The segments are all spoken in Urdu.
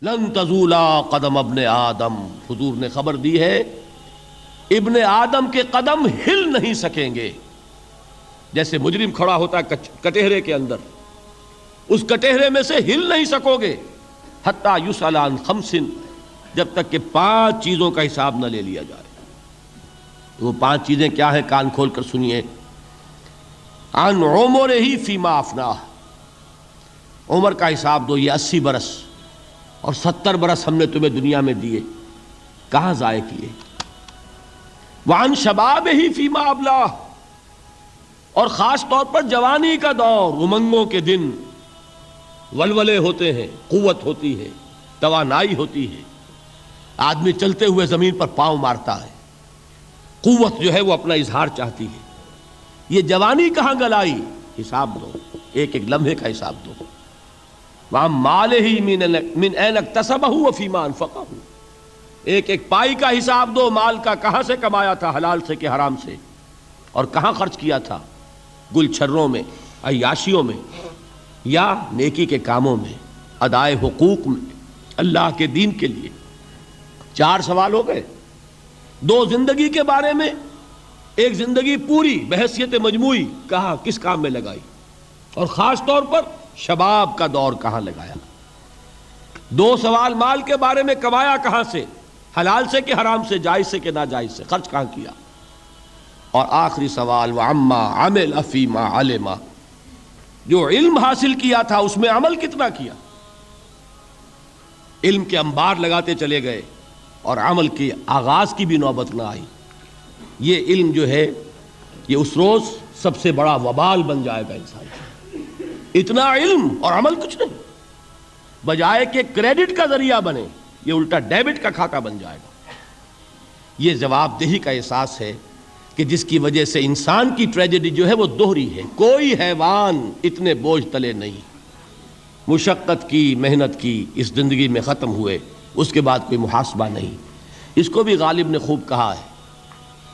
لن تزولا قدم ابن آدم، حضور نے خبر دی ہے ابن آدم کے قدم ہل نہیں سکیں گے. جیسے مجرم کھڑا ہوتا ہے کٹہرے کے اندر، اس کٹہرے میں سے ہل نہیں سکو گے حتی یسأل عن خمس، جب تک کہ 5 چیزوں کا حساب نہ لے لیا جائے. وہ 5 چیزیں کیا ہیں؟ کان کھول کر سنیے. عن عمرہ فیما افناہ، عمر کا حساب دو، یہ 80 برس اور 70 برس ہم نے تمہیں دنیا میں دیے، کہاں ضائع کیے. وعن شبابہ فیما ابلاہ، اور خاص طور پر جوانی کا دور، امنگوں کے دن، ولولے ہوتے ہیں، قوت ہوتی ہے، توانائی ہوتی ہے، آدمی چلتے ہوئے زمین پر پاؤں مارتا ہے، قوت جو ہے وہ اپنا اظہار چاہتی ہے. یہ جوانی کہاں گلائی؟ حساب دو، ایک ایک لمحے کا حساب دو. وہاں مالہ من این اکتسبہ وفیما انفقہ، ایک ایک پائی کا حساب دو، مال کا کہاں سے کمایا تھا، حلال سے کہ حرام سے، اور کہاں خرچ کیا تھا، گل چھروں میں، عیاشیوں میں، یا نیکی کے کاموں میں، ادائے حقوق میں، اللہ کے دین کے لیے. 4 سوال ہو گئے. 2 زندگی کے بارے میں، ایک زندگی پوری بحیثیت مجموعی کہاں کس کام میں لگائی، اور خاص طور پر شباب کا دور کہاں لگایا. 2 سوال مال کے بارے میں، کمایا کہاں سے، حلال سے کہ حرام سے، جائز سے کہ ناجائز سے، خرچ کہاں کیا. اور آخری سوال وعما عمل فیما علم، جو علم حاصل کیا تھا اس میں عمل کتنا کیا. علم کے انبار لگاتے چلے گئے اور عمل کے آغاز کی بھی نوبت نہ آئی. یہ علم جو ہے یہ اس روز سب سے بڑا وبال بن جائے گا انسان. اتنا علم اور عمل کچھ نہیں، بجائے کہ کریڈٹ کا ذریعہ بنے یہ الٹا ڈیبٹ کا کھاتہ بن جائے گا. یہ جواب دہی کا احساس ہے کہ جس کی وجہ سے انسان کی ٹریجڈی جو ہے وہ دوہری ہے. کوئی حیوان اتنے بوجھ تلے نہیں، مشقت کی، محنت کی، اس زندگی میں ختم ہوئے، اس کے بعد کوئی محاسبہ نہیں. اس کو بھی غالب نے خوب کہا ہے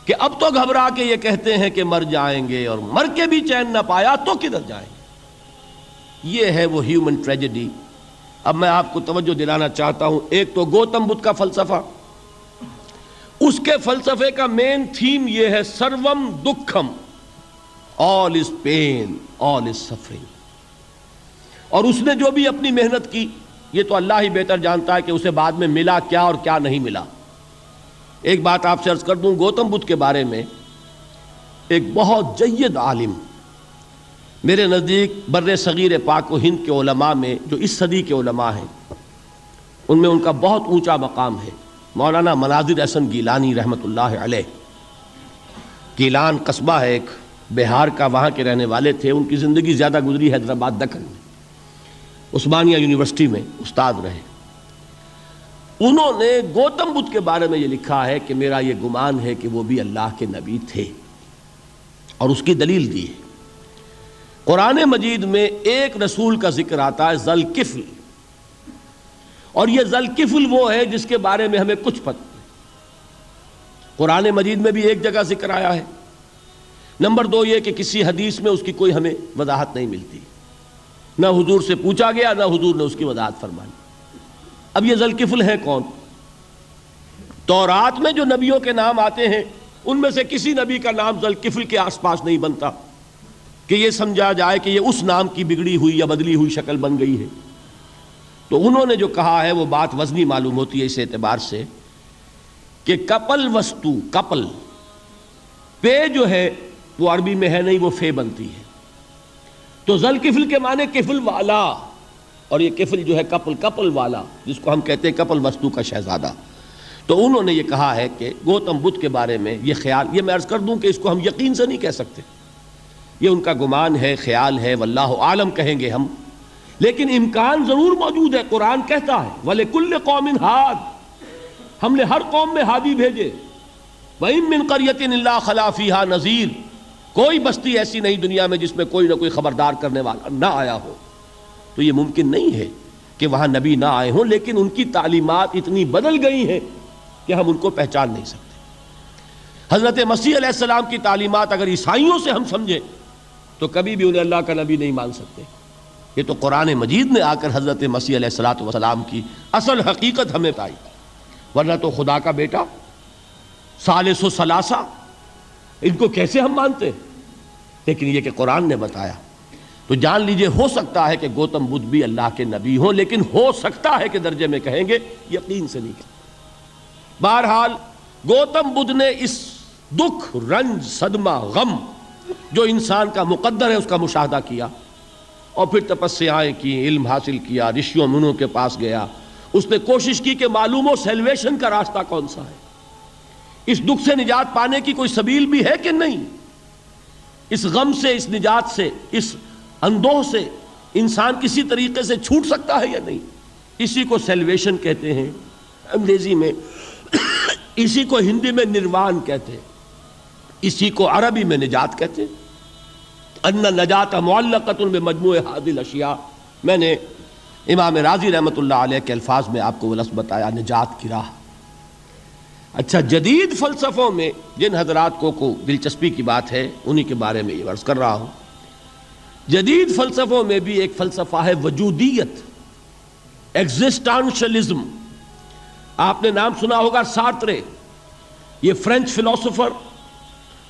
کہ اب تو گھبرا کے یہ کہتے ہیں کہ مر جائیں گے، اور مر کے بھی چین نہ پایا تو کدھر جائیں گے. یہ ہے وہ ہیومن ٹریجڈی. اب میں آپ کو توجہ دلانا چاہتا ہوں، ایک تو گوتم بدھ کا فلسفہ، اس کے فلسفے کا مین تھیم یہ ہے سروم دکھم، آل از پین، آل از سفرنگ. اور اس نے جو بھی اپنی محنت کی یہ تو اللہ ہی بہتر جانتا ہے کہ اسے بعد میں ملا کیا اور کیا نہیں ملا. ایک بات آپ سے عرض کر دوں، گوتم بدھ کے بارے میں ایک بہت جید عالم میرے نزدیک بر صغیر پاک و ہند کے علماء میں، جو اس صدی کے علماء ہیں، ان میں ان کا بہت اونچا مقام ہے، مولانا مناظر احسن گیلانی رحمۃ اللہ علیہ. گیلان قصبہ ہے ایک بہار کا، وہاں کے رہنے والے تھے. ان کی زندگی زیادہ گزری حیدرآباد دکن میں، عثمانیہ یونیورسٹی میں استاد رہے. انہوں نے گوتم بدھ کے بارے میں یہ لکھا ہے کہ میرا یہ گمان ہے کہ وہ بھی اللہ کے نبی تھے، اور اس کی دلیل دی ہے. قرآن مجید میں ایک رسول کا ذکر آتا ہے، ذوالکفل، اور یہ ذوالکفل وہ ہے جس کے بارے میں ہمیں کچھ پتہ نہیں. قرآن مجید میں بھی ایک جگہ ذکر آیا ہے. نمبر 2 یہ کہ کسی حدیث میں اس کی کوئی ہمیں وضاحت نہیں ملتی، نہ حضور سے پوچھا گیا، نہ حضور نے اس کی وضاحت فرمائی. اب یہ ذوالکفل ہے کون؟ تورات میں جو نبیوں کے نام آتے ہیں ان میں سے کسی نبی کا نام ذوالکفل کے آس پاس نہیں بنتا کہ یہ سمجھا جائے کہ یہ اس نام کی بگڑی ہوئی یا بدلی ہوئی شکل بن گئی ہے. تو انہوں نے جو کہا ہے وہ بات وزنی معلوم ہوتی ہے اس اعتبار سے کہ کپل وستو، کپل، پے جو ہے وہ عربی میں ہے نہیں، وہ فے بنتی ہے. تو ذوالکفل کے معنی کفل والا، اور یہ کفل جو ہے کپل، کپل والا، جس کو ہم کہتے ہیں کپل وستو کا شہزادہ. تو انہوں نے یہ کہا ہے کہ گوتم بدھ کے بارے میں یہ خیال، یہ میں عرض کر دوں کہ اس کو ہم یقین سے نہیں کہہ سکتے، یہ ان کا گمان ہے، خیال ہے، واللہ عالم کہیں گے ہم، لیکن امکان ضرور موجود ہے. قرآن کہتا ہے وَلِكُلِّ قَوْمٍ ہاد، ہم نے ہر قوم میں ہادی بھیجے. وَإِن مِّن قَرْيَةٍ إِلَّا خَلَا فِيهَا نَذِيرٌ، کوئی بستی ایسی نہیں دنیا میں جس میں کوئی نہ کوئی خبردار کرنے والا نہ آیا ہو. تو یہ ممکن نہیں ہے کہ وہاں نبی نہ آئے ہوں، لیکن ان کی تعلیمات اتنی بدل گئی ہیں کہ ہم ان کو پہچان نہیں سکتے. حضرت مسیح علیہ السلام کی تعلیمات اگر عیسائیوں سے ہم سمجھیں تو کبھی بھی انہیں اللہ کا نبی نہیں مان سکتے. یہ تو قرآن مجید نے آ کر حضرت مسیح علیہ الصلوۃ والسلام کی اصل حقیقت ہمیں بتائی، ورنہ تو خدا کا بیٹا ثالث و ثلاثہ ان کو کیسے ہم مانتے ہیں؟ لیکن یہ کہ قرآن نے بتایا تو جان لیجئے، ہو سکتا ہے کہ گوتم بدھ بھی اللہ کے نبی ہوں، لیکن ہو سکتا ہے کہ درجے میں کہیں گے، یقین سے نہیں کہیں۔ بہرحال گوتم بدھ نے اس دکھ، رنج، صدمہ، غم جو انسان کا مقدر ہے اس کا مشاہدہ کیا، اور پھر تپسیائیں کی، علم حاصل کیا، رشیوں منوں کے پاس گیا، اس نے کوشش کی کہ معلوم ہو سیلویشن کا راستہ کون سا ہے، اس دکھ سے نجات پانے کی کوئی سبیل بھی ہے کہ نہیں، اس غم سے، اس نجات سے، اس اندوہ سے انسان کسی طریقے سے چھوٹ سکتا ہے یا نہیں۔ اسی کو سیلویشن کہتے ہیں انگریزی میں، اسی کو ہندی میں نروان کہتے ہیں، اسی کو عربی میں نجات کہتے ہیں۔ ان النجات معلقۃ بمجموع هذه الاشیاء، میں نے امام راضی رحمۃ اللہ علیہ کے الفاظ میں آپ کو وہ لفظ بتایا، نجات کی راہ۔ اچھا، جدید فلسفوں میں جن حضرات کو دلچسپی کی بات ہے انہی کے بارے میں یہ عرض کر رہا ہوں۔ جدید فلسفوں میں بھی ایک فلسفہ ہے وجودیت، ایگزسٹانشلزم۔ آپ نے نام سنا ہوگا سارترے، یہ فرینچ فلسفر،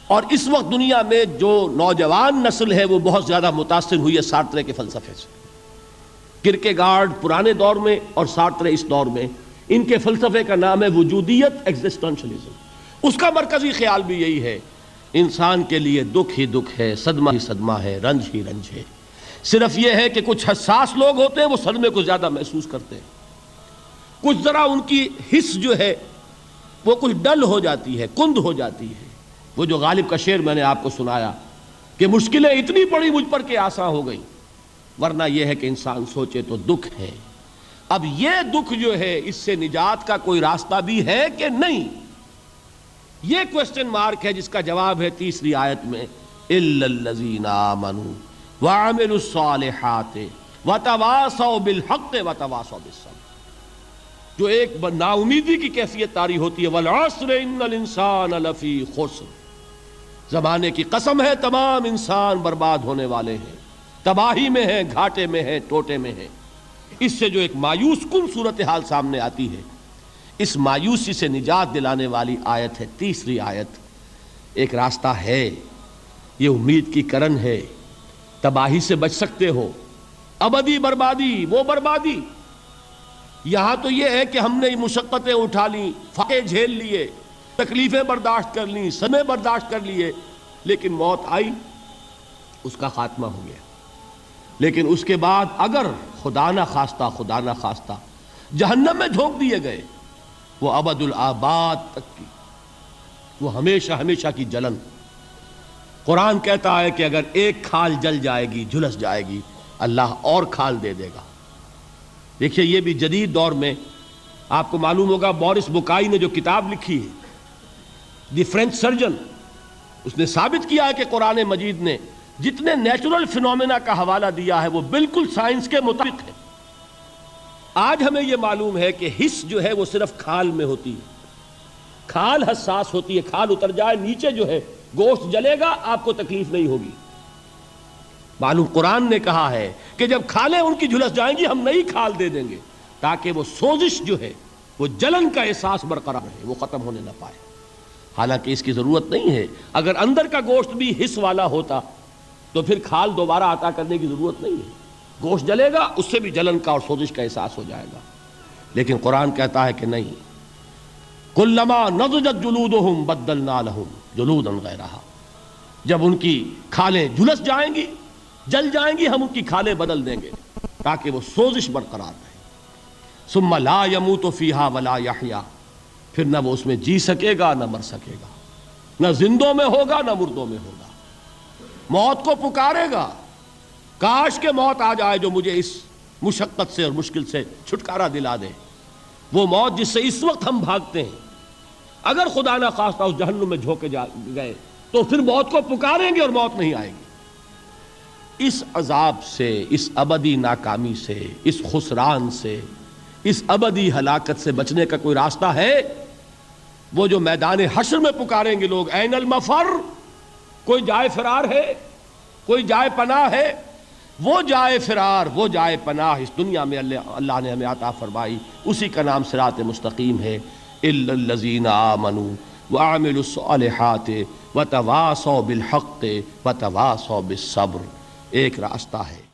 اور اس وقت دنیا میں جو نوجوان نسل ہے وہ بہت زیادہ متاثر ہوئی ہے سارترے کے فلسفے سے۔ کرکیگارڈ پرانے دور میں اور سارترے اس دور میں، ان کے فلسفے کا نام ہے وجودیت، ایگزسٹانشلزم۔ اس کا مرکزی خیال بھی یہی ہے، انسان کے لیے دکھ ہی دکھ ہے، صدمہ ہی صدمہ ہے، رنج ہی رنج ہے۔ صرف یہ ہے کہ کچھ حساس لوگ ہوتے ہیں وہ صدمے کو زیادہ محسوس کرتے ہیں، کچھ ذرا ان کی حس جو ہے وہ کچھ ڈل ہو جاتی ہے، کند ہو جاتی ہے۔ وہ جو غالب کا شعر میں نے آپ کو سنایا کہ مشکلیں اتنی پڑی مجھ پر کہ آساں ہو گئی، ورنہ یہ ہے کہ انسان سوچے تو دکھ ہے۔ اب یہ دکھ جو ہے، اس سے نجات کا کوئی راستہ بھی ہے کہ نہیں، یہ کوسچن مارک ہے، جس کا جواب ہے تیسری آیت میں، اِلَّا الَّذِينَ آمَنُوا وَعَمِلُوا الصَّالِحَاتِ وَتَوَاصَوْا بِالْحَقِّ وَتَوَاصَوْا بِالصَّبْرِ۔ جو ایک نا امیدی کی کیفیت طاری ہوتی ہے، وَالْعَصْرِ إِنَّ الْإِنسَانَ لَفِي خُسْرٍ، زمانے کی قسم ہے تمام انسان برباد ہونے والے ہیں، تباہی میں ہیں، گھاٹے میں ہیں، ٹوٹے میں ہیں۔ اس سے جو ایک مایوس کن صورتحال سامنے آتی ہے، اس مایوسی سے نجات دلانے والی آیت ہے تیسری آیت۔ ایک راستہ ہے، یہ امید کی کرن ہے، تباہی سے بچ سکتے ہو، ابدی بربادی، وہ بربادی۔ یہاں تو یہ ہے کہ ہم نے مشقتیں اٹھا لیں، فاقے جھیل لیے، تکلیفیں برداشت کر لیں، صدمے برداشت کر لیے، لیکن موت آئی، اس کا خاتمہ ہو گیا۔ لیکن اس کے بعد اگر خدا نہ خواستہ جہنم میں جھونک دیے گئے، وہ ابد الآباد تک کی، وہ ہمیشہ ہمیشہ کی جلن۔ قرآن کہتا ہے کہ اگر ایک کھال جل جائے گی، جھلس جائے گی، اللہ اور کھال دے دے گا۔ دیکھیے، یہ بھی جدید دور میں آپ کو معلوم ہوگا، بورس بکائی نے جو کتاب لکھی ہے، دی فرینچ سرجن، اس نے ثابت کیا ہے کہ قرآن مجید نے جتنے نیچرل فینومینا کا حوالہ دیا ہے وہ بالکل سائنس کے مطابق ہے۔ آج ہمیں یہ معلوم ہے کہ حس جو ہے وہ صرف کھال میں ہوتی ہے، کھال حساس ہوتی ہے، کھال اتر جائے نیچے جو ہے گوشت جلے گا، آپ کو تکلیف نہیں ہوگی۔ معلوم قرآن نے کہا ہے کہ جب کھالیں ان کی جھلس جائیں گی، ہم نئی کھال دے دیں گے تاکہ وہ سوزش جو ہے، وہ جلن کا احساس برقرار رہے، وہ ختم ہونے نہ پائے۔ حالانکہ اس کی ضرورت نہیں ہے، اگر اندر کا گوشت بھی حس والا ہوتا تو پھر کھال دوبارہ عطا کرنے کی ضرورت نہیں ہے، گوشت جلے گا، اس سے بھی جلن کا اور سوزش کا احساس ہو جائے گا۔ لیکن قرآن کہتا ہے کہ نہیں، کلما نضجت جلودہم بدلنا لہم جلودا غیرہا، جب ان کی کھالیں جھلس جائیں گی، جل جائیں گی، ہم ان کی کھالیں بدل دیں گے تاکہ وہ سوزش برقرار رہے۔ ثم لا يموت فیہا ولا یحیا، پھر نہ وہ اس میں جی سکے گا نہ مر سکے گا، نہ زندوں میں ہوگا نہ مردوں میں ہوگا۔ موت کو پکارے گا، کاش کہ موت آ جائے جو مجھے اس مشقت سے اور مشکل سے چھٹکارا دلا دے۔ وہ موت جس سے اس وقت ہم بھاگتے ہیں، اگر خدا نہ خواستہ اس جہنم میں جھونکے گئے تو پھر موت کو پکاریں گے اور موت نہیں آئے گی۔ اس عذاب سے، اس ابدی ناکامی سے، اس خسران سے، اس ابدی ہلاکت سے بچنے کا کوئی راستہ ہے؟ وہ جو میدان حشر میں پکاریں گے لوگ، این المفر، کوئی جائے فرار ہے، کوئی جائے پناہ ہے؟ وہ جائے فرار، وہ جائے پناہ اس دنیا میں اللہ نے ہمیں عطا فرمائی، اسی کا نام صراط مستقیم ہے۔ الا الذین آمنوا وعملوا الصالحات وتواصوا بالحق وتواصوا بالصبر، ایک راستہ ہے۔